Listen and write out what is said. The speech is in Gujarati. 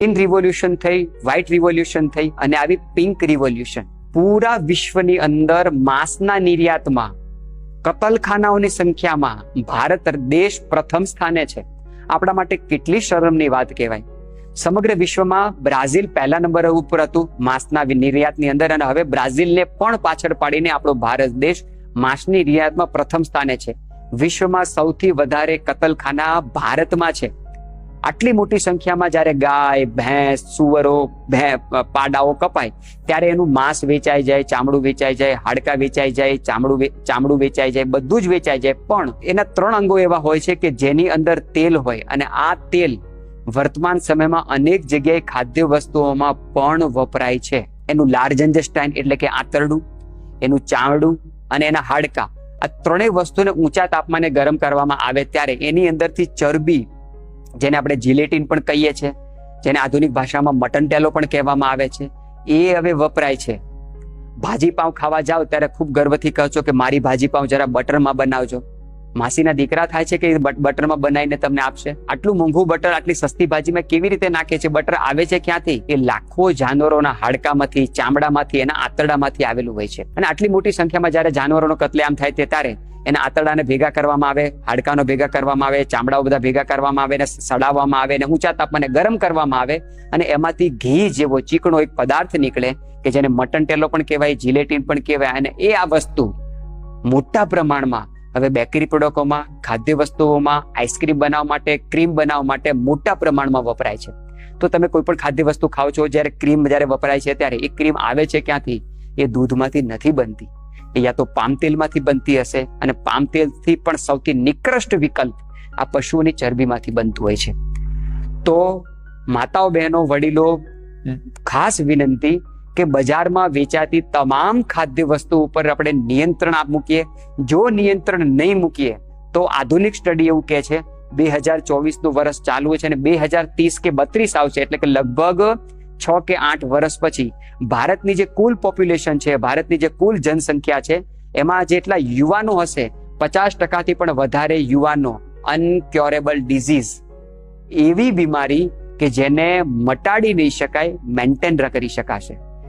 ગ્રીન રિવોલ્યુશન થઈ, વ્હાઇટ રિવોલ્યુશન થઈ અને આવી પિંક રિવોલ્યુશન. પૂરા વિશ્વની અંદર માંસના નિર્યાતમાં, કતલખાનાઓની સંખ્યામાં ભારત દેશ પ્રથમ સ્થાને છે. આપણા માટે કેટલી શરમની વાત કહેવાય. સમગ્ર વિશ્વમાં બ્રાઝિલ પહેલા નંબર ઉપર હતું માંસના નિર્યાતની અંદર, અને હવે બ્રાઝિલને પણ પાછળ પાડીને આપણો ભારત દેશ માંસની નિર્યાતમાં પ્રથમ સ્થાને છે. વિશ્વમાં સૌથી વધારે કતલખાના ભારતમાં છે. આટલી મોટી સંખ્યામાં જ્યારે ગાય, ભેંસ, સુવરો, પાડાઓ કપાય ત્યારે એનું માંસ વેચાઈ જાય, ચામડું વેચાઈ જાય, હાડકા વેચાઈ જાય, ચામડું વેચાઈ જાય, બધું જ વેચાઈ જાય. પણ એના 3 અંગો એવા હોય છે કે જેની અંદર તેલ હોય, અને આ તેલ વર્તમાન સમયમાં અનેક જગ્યાએ ખાદ્ય વસ્તુઓમાં પણ વપરાય છે. એનું લાર્જ ઇન્ટેસ્ટાઇન એટલે કે આંતરડું, એનું ચામડું અને એના હાડકા, આ 3 વસ્તુને ઊંચા તાપમાને ગરમ કરવામાં આવે ત્યારે એની અંદરથી ચરબી, જેને આપણે જિલેટિન પણ કહીએ છીએ, જેને આધુનિક ભાષામાં મટન ટેલો પણ કહેવામાં આવે છે, એ હવે વપરાય છે. ભાજી પાઉં ખાવા જાઓ ત્યારે ખૂબ ગર્વથી કહો છો કે મારી ભાજી પાઉં જરા બટરમાં બનાવજો. માસીના દીકરા થાય છે કે બટરમાં બનાવીને તમને આપશે. આટલું મોંઘું બટર આટલી સસ્તી ભાજીમાં કેવી રીતે નાખે છે? બટર આવે છે ક્યાંથી? એ લાખો જાનવરોના હાડકામાંથી, ચામડામાંથી, એના આંતરડામાંથી આવેલું હોય છે. અને આટલી મોટી સંખ્યામાં જ્યારે જાનવરોનો કતલેઆમ થાય તે ત્યારે એના આંતરડાને ભેગા કરવામાં આવે, હાડકાનો ભેગા કરવામાં આવે, ચામડાઓ બધા ભેગા કરવામાં આવે, ને સડાવવામાં આવે, ને ઊંચા તાપમાને ગરમ કરવામાં આવે, અને એમાંથી ઘી જેવો ચીકણો એક પદાર્થ નીકળે કે જેને મટન ટેલો પણ કહેવાય, જિલેટિન પણ કહેવાય. અને એ આ વસ્તુ મોટા પ્રમાણમાં હવે બેકરી પ્રોડક્ટોમાં, ખાદ્ય વસ્તુઓમાં, આઈસ્ક્રીમ બનાવવા માટે, ક્રીમ બનાવવા માટે મોટા પ્રમાણમાં વપરાય છે. તો તમે કોઈ પણ ખાદ્ય વસ્તુ ખાઓ છો, જ્યારે ક્રીમ જ્યારે વપરાય છે ત્યારે એ ક્રીમ આવે છે ક્યાંથી? એ દૂધમાંથી નથી બનતી, એ યા તો પામ તેલમાંથી બનતી હશે, અને પામ તેલથી પણ સૌથી નિકૃષ્ટ વિકલ્પ આ પશુઓની ચરબીમાંથી બનતું હોય છે. તો માતાઓ, બહેનો, વડીલો, ખાસ વિનંતી કે બજારમાં વેચાતી તમામ ખાદ્ય વસ્તુ ઉપર આપણે નિયંત્રણ મૂકીએ. જો નિયંત્રણ નહીં મૂકીએ તો આધુનિક સ્ટડી એવું કહે છે 2024નું વર્ષ ચાલુ છે અને 2030 કે 32 આવશે, એટલે કે લગભગ 6 કે 8 વર્ષ પછી ભારતની જે કુલ પોપ્યુલેશન છે, ભારતની જે કુલ જનસંખ્યા છે, એમાં જેટલા યુવાનો હશે 50% પણ વધારે યુવાનો અનક્યોરેબલ ડિઝીઝ, એવી બીમારી કે જેને મટાડી નહીં શકાય, મેન્ટેન કરી શકાશે.